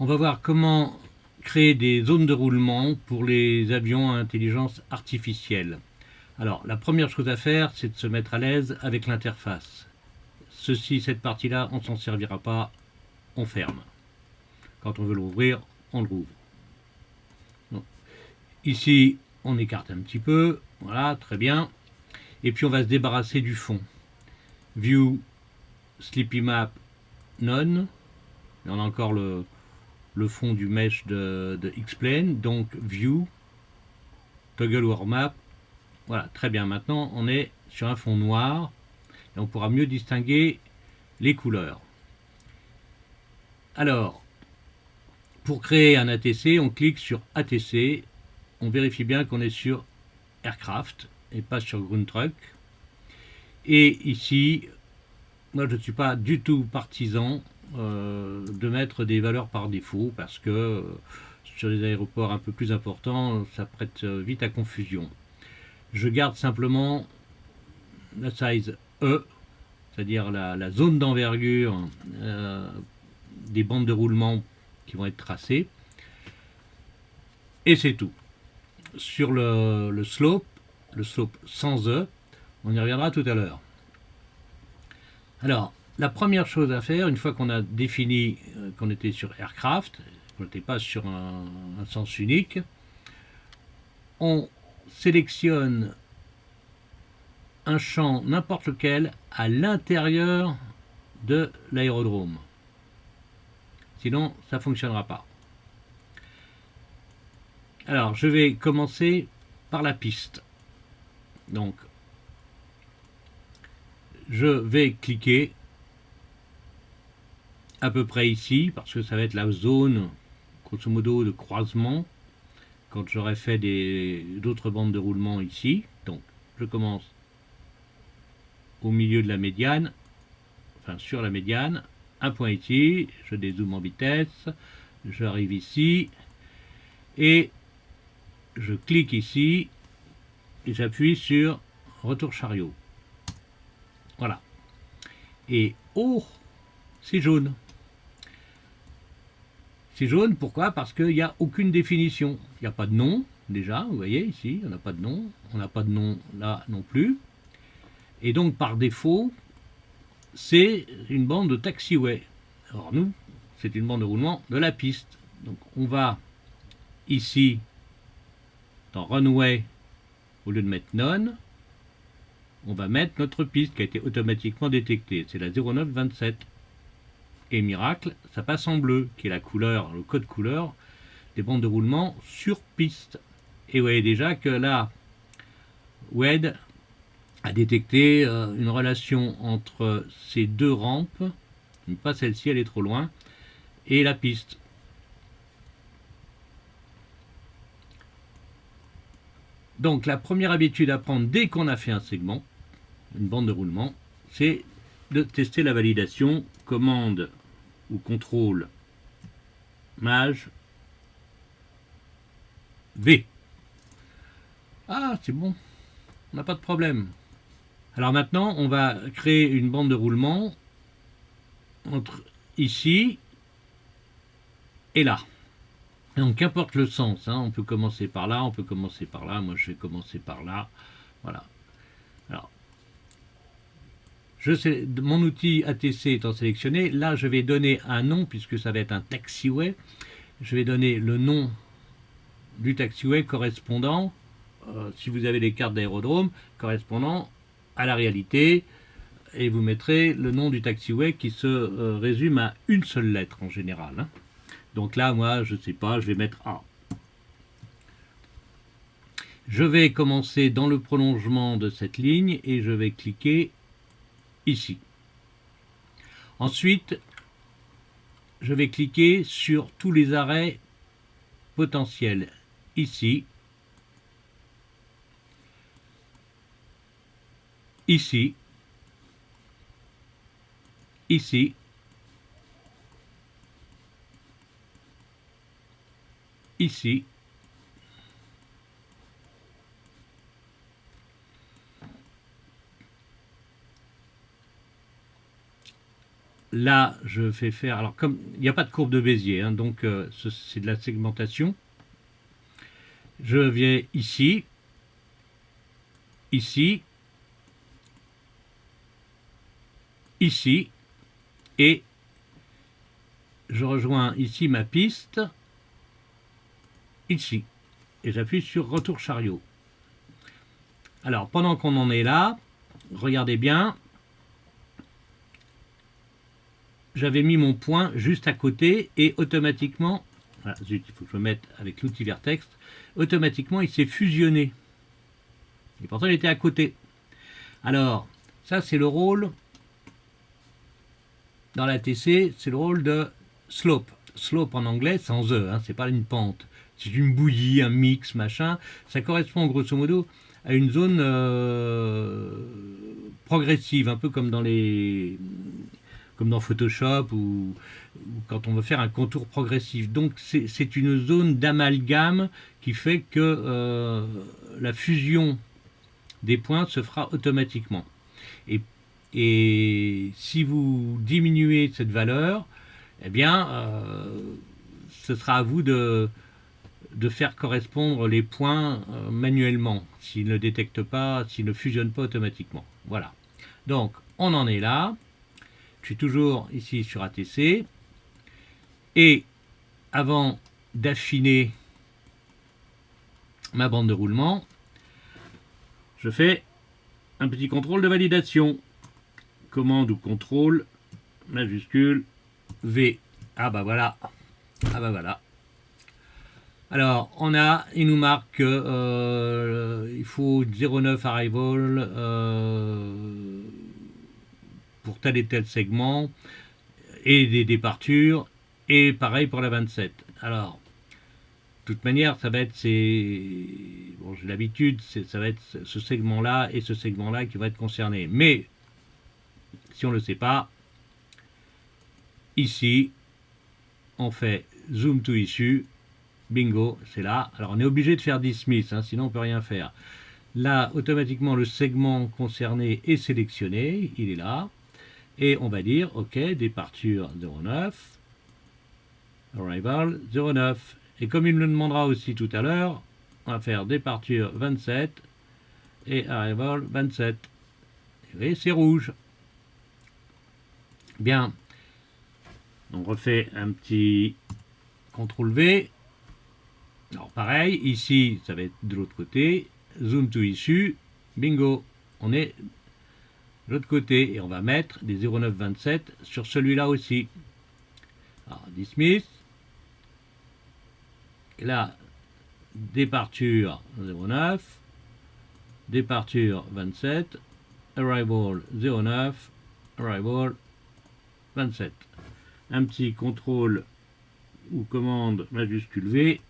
On va voir comment créer des zones de roulement pour les avions à intelligence artificielle. Alors, la première chose à faire, c'est de se mettre à l'aise avec l'interface. Cette partie-là, on ne s'en servira pas, on ferme. Quand on veut l'ouvrir, on le rouvre. Donc, ici, on écarte un petit peu, voilà, très bien. Et puis on va se débarrasser du fond. View, Sleepy Map, None. Et on a encore le fond du mesh de X-Plane. Donc View, Toggle World Map. Voilà, très bien. Maintenant, on est sur un fond noir. Et on pourra mieux distinguer les couleurs. Alors, pour créer un ATC, on clique sur ATC. On vérifie bien qu'on est sur Aircraft et pas sur Ground Truck. Et ici, moi je ne suis pas du tout partisan de mettre des valeurs par défaut parce que sur les aéroports un peu plus importants, ça prête vite à confusion. Je garde simplement la size E, c'est-à-dire la zone d'envergure des bandes de roulement qui vont être tracées. Et c'est tout. Sur le slope sans E, on y reviendra tout à l'heure. Alors, la première chose à faire, une fois qu'on a défini qu'on était sur Aircraft, qu'on n'était pas sur un sens unique, on sélectionne un champ n'importe lequel à l'intérieur de l'aérodrome. Sinon, ça ne fonctionnera pas. Alors, je vais commencer par la piste. Donc, je vais cliquer à peu près ici, parce que ça va être la zone, grosso modo, de croisement, quand j'aurai fait d'autres bandes de roulement ici. Donc, je commence au milieu de la médiane, enfin sur la médiane, un point ici, je dézoome en vitesse, j'arrive ici, et je clique ici, et j'appuie sur retour chariot. Voilà. Et oh, c'est jaune. C'est jaune, pourquoi? Parce qu'il n'y a aucune définition. Il n'y a pas de nom, déjà, vous voyez ici, on n'a pas de nom. On n'a pas de nom là non plus. Et donc, par défaut, c'est une bande de taxiway. Alors nous, c'est une bande de roulement de la piste. Donc on va ici, dans Runway, au lieu de mettre None, on va mettre notre piste qui a été automatiquement détectée. C'est la 0927. Et miracle, ça passe en bleu, qui est la couleur, le code couleur des bandes de roulement sur piste. Et vous voyez déjà que là, WED a détecté une relation entre ces deux rampes, pas celle-ci, elle est trop loin, et la piste. Donc la première habitude à prendre dès qu'on a fait un segment, une bande de roulement, c'est de tester la validation commande ou contrôle maj V. Ah, c'est bon, on n'a pas de problème. Alors maintenant, on va créer une bande de roulement entre ici et là. Donc qu'importe le sens, hein, on peut commencer par là, on peut commencer par là, moi je vais commencer par là, voilà. Alors, mon outil ATC étant sélectionné, là je vais donner un nom, puisque ça va être un taxiway, je vais donner le nom du taxiway correspondant, si vous avez les cartes d'aérodrome, correspondant à la réalité, et vous mettrez le nom du taxiway qui se résume à une seule lettre en général. Hein. Donc là, moi, je ne sais pas, je vais mettre A. Je vais commencer dans le prolongement de cette ligne et je vais cliquer ici. Ensuite, je vais cliquer sur tous les arrêts potentiels ici, ici, ici, ici, là, je fais faire... Alors, comme il n'y a pas de courbe de Bézier, hein, donc c'est de la segmentation. Je viens ici, ici, ici, et je rejoins ici ma piste, ici, et j'appuie sur retour chariot. Alors, pendant qu'on en est là, regardez bien, j'avais mis mon point juste à côté et automatiquement, voilà, zut, il faut que je me mette avec l'outil Vertex, automatiquement il s'est fusionné. Et pourtant il était à côté. Alors, ça c'est le rôle, dans la TC, c'est le rôle de slope. Slope en anglais, sans E, hein, c'est pas une pente. C'est une bouillie, un mix, machin. Ça correspond grosso modo à une zone progressive, un peu comme dans Photoshop ou quand on veut faire un contour progressif. Donc c'est une zone d'amalgame qui fait que la fusion des points se fera automatiquement. Et si vous diminuez cette valeur, eh bien, ce sera à vous de faire correspondre les points manuellement, s'ils ne détectent pas, s'ils ne fusionnent pas automatiquement. Voilà. Donc, on en est là. Je suis toujours ici sur ATC. Et avant d'affiner ma bande de roulement, je fais un petit contrôle de validation. Commande ou contrôle, majuscule, V. Ah bah voilà. Ah bah voilà. Alors, il nous marque il faut 0,9 arrival pour tel et tel segment, et des départures, et pareil pour la 27. Alors, de toute manière, ça va être bon, j'ai l'habitude, ça va être ce segment-là et ce segment-là qui va être concerné. Mais, si on ne le sait pas, ici, on fait zoom to issue, bingo, c'est là. Alors on est obligé de faire dismiss, hein, sinon on ne peut rien faire. Là, automatiquement, le segment concerné est sélectionné, il est là. Et on va dire, OK, départure 09, arrival 09. Et comme il me le demandera aussi tout à l'heure, on va faire départure 27 et arrival 27. Et vous voyez, c'est rouge. Bien. On refait un petit CTRL V. Alors pareil, ici, ça va être de l'autre côté. Zoom to issue. Bingo. On est de l'autre côté. Et on va mettre des 0927 sur celui-là aussi. Alors, dismiss. Et là, départure 09. Départure 27. Arrival 09. Arrival 27. Un petit contrôle ou commande majuscule V,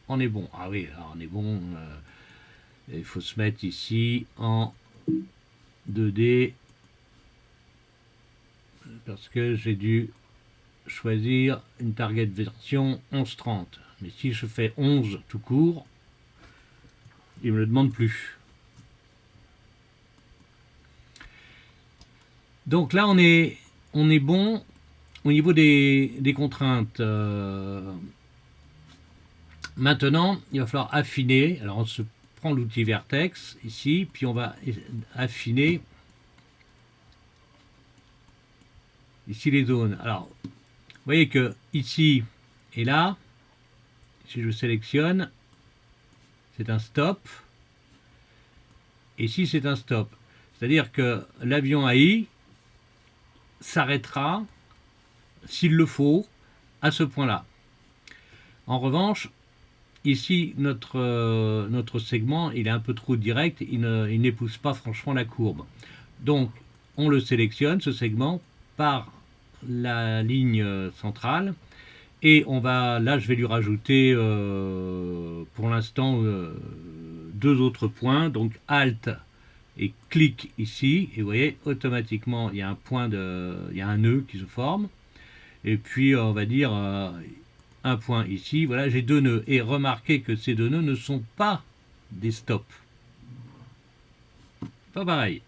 on est bon. Ah oui, alors on est bon. Il faut se mettre ici en 2D parce que j'ai dû choisir une target version 11.30. Mais si je fais 11 tout court, il ne me le demande plus. Donc là, on est bon. Au niveau des contraintes, maintenant, il va falloir affiner. Alors, on se prend l'outil Vertex ici, puis on va affiner ici les zones. Alors, vous voyez que ici et là, si je sélectionne, c'est un stop. Et ici, c'est un stop. C'est-à-dire que l'avion AI s'arrêtera s'il le faut, à ce point-là. En revanche, ici, notre segment, il est un peu trop direct, il n'épouse pas franchement la courbe. Donc, on le sélectionne, ce segment, par la ligne centrale, et on va, là, je vais lui rajouter, pour l'instant, 2 autres points, donc Alt et clic ici, et vous voyez, automatiquement, il y a il y a un nœud qui se forme. Et puis, on va dire un point ici. Voilà, j'ai 2 nœuds. Et remarquez que ces 2 nœuds ne sont pas des stops. Pas pareil.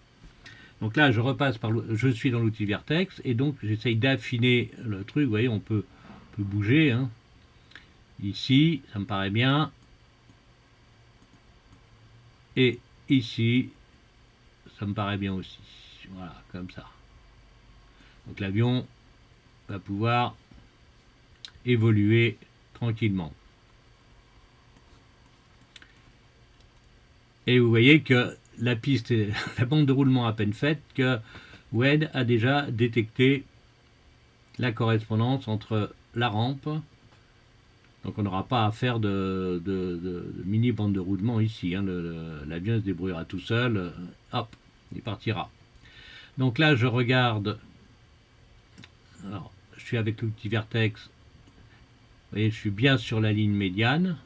Donc là, je repasse par je suis dans l'outil Vertex et donc j'essaye d'affiner le truc. Vous voyez, on peut bouger. Hein. Ici, ça me paraît bien. Et ici, ça me paraît bien aussi. Voilà, comme ça. Donc l'avion va pouvoir évoluer tranquillement. Et vous voyez que la piste, la bande de roulement à peine faite, que WED a déjà détecté la correspondance entre la rampe, donc on n'aura pas à faire de mini bande de roulement ici, hein, l'avion se débrouillera tout seul, hop, il partira. Donc là je regarde, alors, je suis avec l'outil Vertex, vous voyez je suis bien sur la ligne médiane,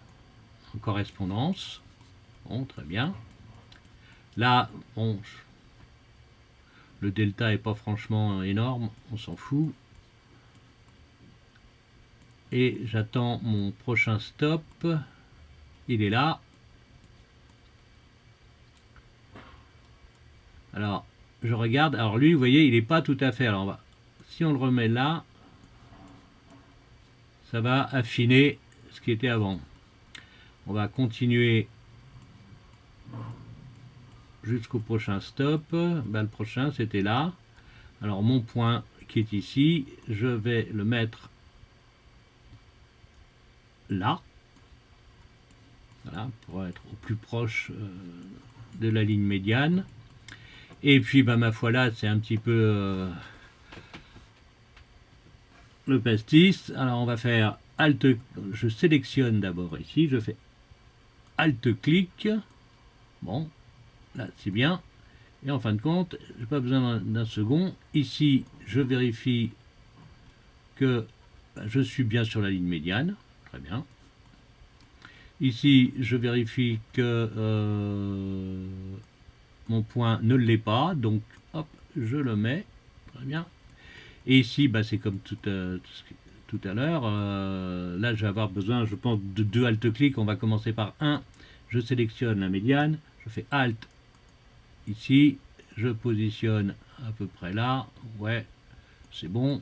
en correspondance, bon très bien. Là, bon, le delta est pas franchement énorme, on s'en fout. Et j'attends mon prochain stop. Il est là. Alors, je regarde. Alors lui, vous voyez, il n'est pas tout à fait. Alors, si on le remet là, ça va affiner ce qui était avant. On va continuer jusqu'au prochain stop. Ben, le prochain, c'était là. Alors, mon point qui est ici, je vais le mettre là. Voilà, pour être au plus proche de la ligne médiane. Et puis, ben, ma foi, là, c'est un petit peu le pastis. Alors, on va faire Alt. Je sélectionne d'abord ici. Je fais Alt-clic. Bon, là, c'est bien. Et en fin de compte, je n'ai pas besoin d'un second. Ici, je vérifie que ben, je suis bien sur la ligne médiane. Très bien. Ici, je vérifie que mon point ne l'est pas. Donc, hop, je le mets. Très bien. Et ici, bah, c'est comme tout à l'heure. Là, je vais avoir besoin, je pense, de 2 alt-clics. On va commencer par 1. Je sélectionne la médiane. Je fais Alt ici. Je positionne à peu près là. Ouais, c'est bon.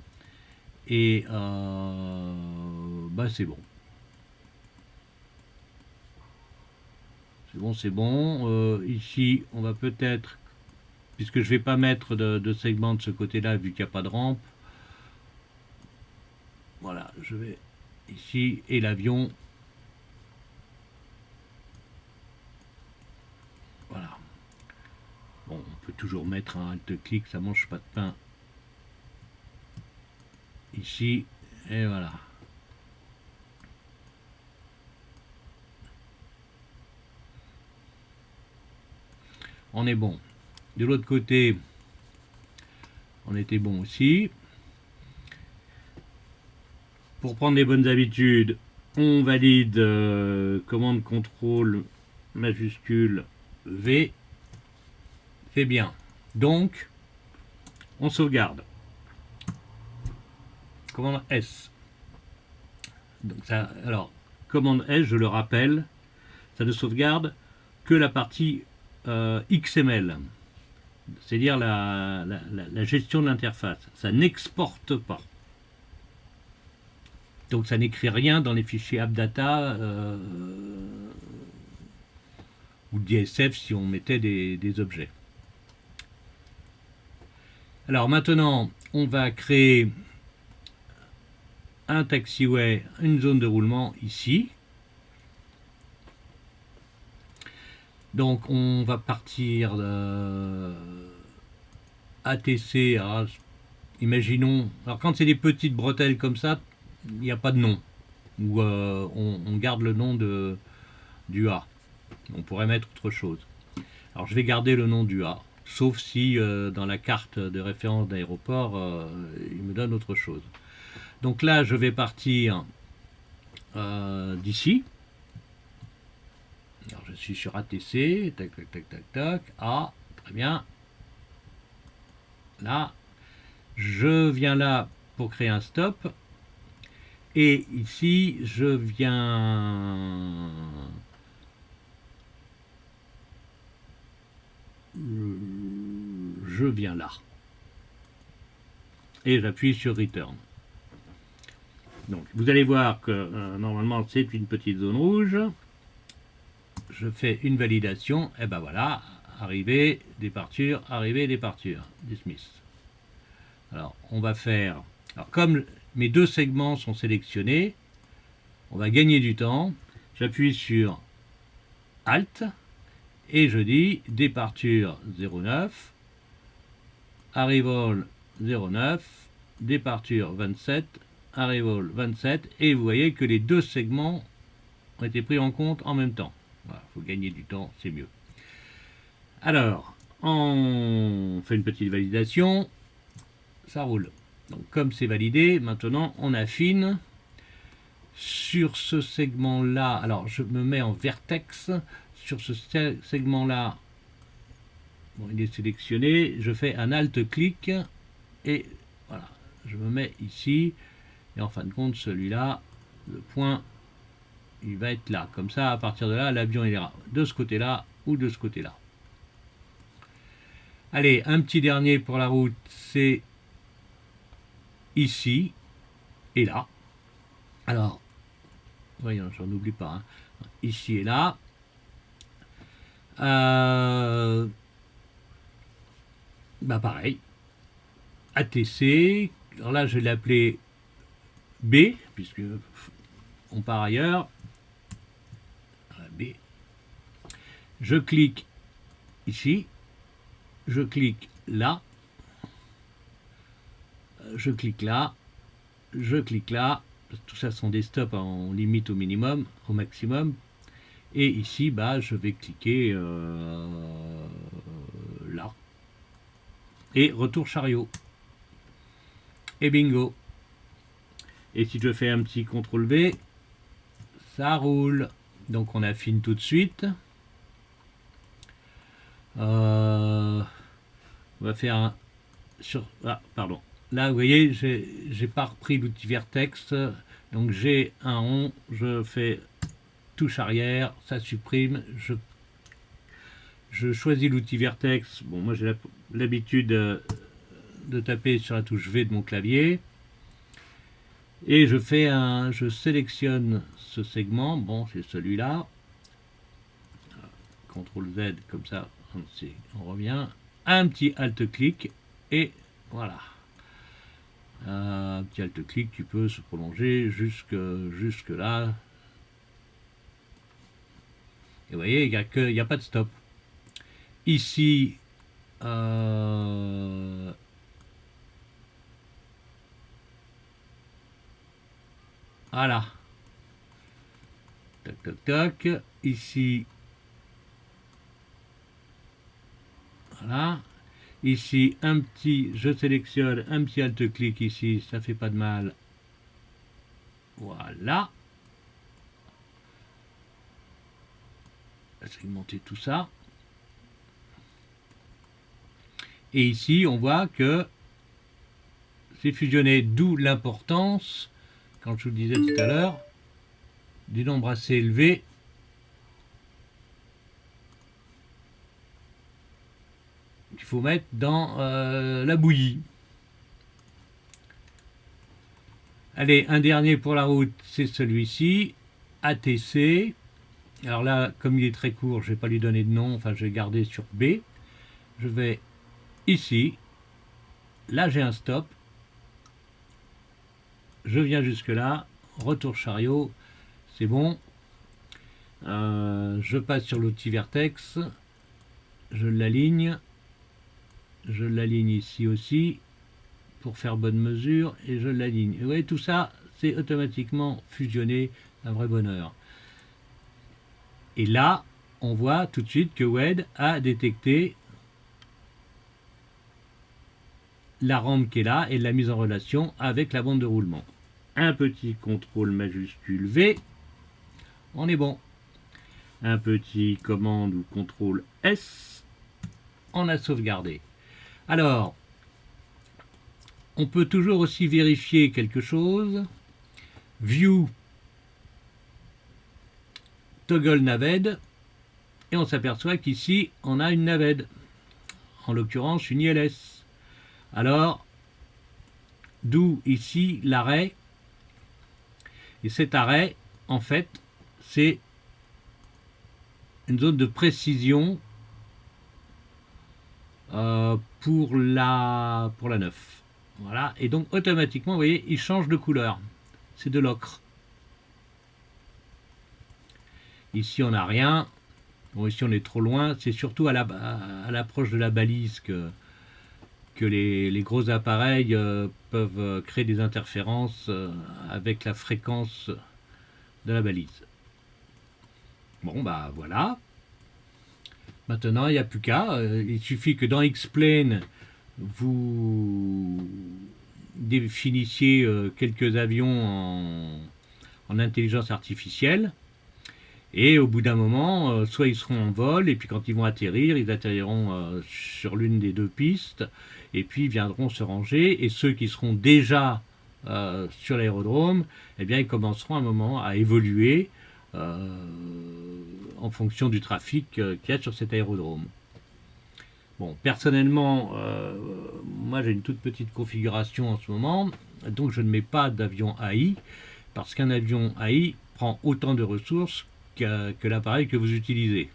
Et bah, c'est bon. C'est bon, c'est bon. Ici, on va peut-être, puisque je ne vais pas mettre de segment de ce côté-là, vu qu'il n'y a pas de rampe. Voilà, je vais ici, et l'avion. Voilà. Bon, on peut toujours mettre un alt-clic, ça mange pas de pain. Ici, et voilà. On est bon. De l'autre côté, on était bon aussi. Pour prendre les bonnes habitudes, on valide commande contrôle majuscule V. C'est bien. Donc, on sauvegarde. Commande S. Donc ça, alors, commande S, je le rappelle, ça ne sauvegarde que la partie XML, c'est-à-dire la gestion de l'interface. Ça n'exporte pas. Donc ça n'écrit rien dans les fichiers AppData ou DSF si on mettait des objets. Alors maintenant, on va créer un taxiway, une zone de roulement ici. Donc on va partir ATC. Alors, imaginons, alors quand c'est des petites bretelles comme ça, il n'y a pas de nom. Ou on garde le nom du A. On pourrait mettre autre chose. Alors je vais garder le nom du A. Sauf si dans la carte de référence d'aéroport, il me donne autre chose. Donc là, je vais partir d'ici. Alors je suis sur ATC, tac, tac, tac, tac, tac, A, très bien. Là, je viens là pour créer un stop. Et ici, je viens... je viens là. Et j'appuie sur Return. Donc, vous allez voir que normalement, c'est une petite zone rouge. Je fais une validation, et ben voilà, arrivée, départure, dismiss. Alors, on va faire... Alors, comme mes deux segments sont sélectionnés, on va gagner du temps. J'appuie sur Alt, et je dis départure 09, arrival 09, départure 27, arrival 27, et vous voyez que les deux segments ont été pris en compte en même temps. Voilà, faut gagner du temps, c'est mieux. Alors, on fait une petite validation, ça roule. Donc comme c'est validé, maintenant on affine sur ce segment-là. Alors je me mets en vertex sur ce segment-là. Bon, il est sélectionné. Je fais un alt-clic et voilà, je me mets ici. Et en fin de compte, celui-là, le point, il va être là. Comme ça, à partir de là, l'avion il ira de ce côté-là ou de ce côté-là. Allez, un petit dernier pour la route, c'est ici et là. Alors, voyons, j'en oublie pas. Hein. Ici et là. Bah pareil. ATC. Alors là, je vais l'appeler B, puisque on part ailleurs. Voilà, B. Je clique ici. Je clique là. Je clique là. Je clique là. Tout ça sont des stops en limite au minimum, au maximum. Et ici, bah, je vais cliquer là. Et retour chariot. Et bingo. Et si je fais un petit CTRL V, ça roule. Donc on affine tout de suite. On va faire un... Ah, pardon. Là, vous voyez, j'ai pas repris l'outil vertex. Donc j'ai un rond, je fais touche arrière, ça supprime. Je choisis l'outil vertex. Bon, moi j'ai l'habitude de taper sur la touche V de mon clavier. Et je sélectionne ce segment. Bon, c'est celui-là. CTRL Z, comme ça, on revient. Un petit alt-clic et voilà. Un petit alt-clic qui peut se prolonger jusque là. Et vous voyez, il n'y a pas de stop. Ici, voilà. Tac, tac, tac. Ici, voilà. Ici, je sélectionne un petit alt-clic ici, ça fait pas de mal. Voilà. Segmenter tout ça. Et ici, on voit que c'est fusionné, d'où l'importance, quand je vous disais tout à l'heure, du nombre assez élevé qu'il faut mettre dans la bouillie. Allez, un dernier pour la route, c'est celui-ci, ATC. Alors là, comme il est très court, je ne vais pas lui donner de nom, enfin je vais garder sur B. Je vais ici, là j'ai un stop, je viens jusque là, retour chariot, c'est bon. Je passe sur l'outil vertex, je l'aligne ici aussi pour faire bonne mesure et je l'aligne. Et vous voyez, tout ça c'est automatiquement fusionné, un vrai bonheur. Et là on voit tout de suite que WED a détecté la rampe qui est là et la mise en relation avec la bande de roulement. Un petit contrôle majuscule V, on est bon. Un petit commande ou contrôle S, on a sauvegardé. Alors, on peut toujours aussi vérifier quelque chose. View, toggle naved, et on s'aperçoit qu'ici, on a une naved en l'occurrence une ILS. Alors, d'où ici l'arrêt. Et cet arrêt, en fait, c'est une zone de précision pour la 9. Voilà, et donc automatiquement, vous voyez, il change de couleur. C'est de l'ocre. Ici, on n'a rien. Bon, ici, on est trop loin. C'est surtout à l'approche de la balise que les gros appareils peuvent créer des interférences avec la fréquence de la balise. Bon, bah voilà. Maintenant, il n'y a plus qu'à. Il suffit que dans X-Plane, vous définissiez quelques avions en intelligence artificielle. Et au bout d'un moment, soit ils seront en vol, et puis quand ils vont atterrir, ils atterriront sur l'une des deux pistes, et puis ils viendront se ranger, et ceux qui seront déjà sur l'aérodrome, eh bien ils commenceront à un moment à évoluer en fonction du trafic qu'il y a sur cet aérodrome. Bon, personnellement, moi j'ai une toute petite configuration en ce moment, donc je ne mets pas d'avion AI, parce qu'un avion AI prend autant de ressources que l'appareil que vous utilisez.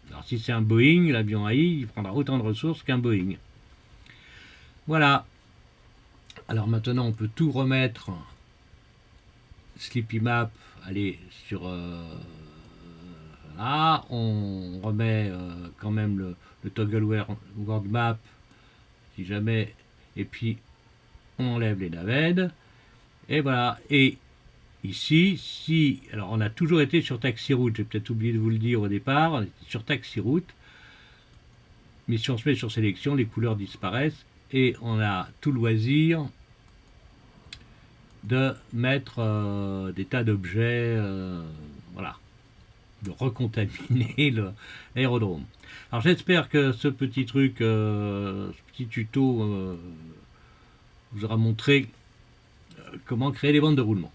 Alors si c'est un Boeing, l'avion AI, il prendra autant de ressources qu'un Boeing. Voilà. Alors maintenant, on peut tout remettre. Sleepy Map, allez, sur... là, on remet quand même le toggle world map, si jamais, et puis on enlève les navets. Et voilà. Et ici, si, alors on a toujours été sur Taxiroute, j'ai peut-être oublié de vous le dire au départ, on était sur Taxiroute, mais si on se met sur sélection, les couleurs disparaissent et on a tout loisir de mettre des tas d'objets, voilà, de recontaminer l'aérodrome. Alors j'espère que ce petit truc, ce petit tuto vous aura montré comment créer des bandes de roulement.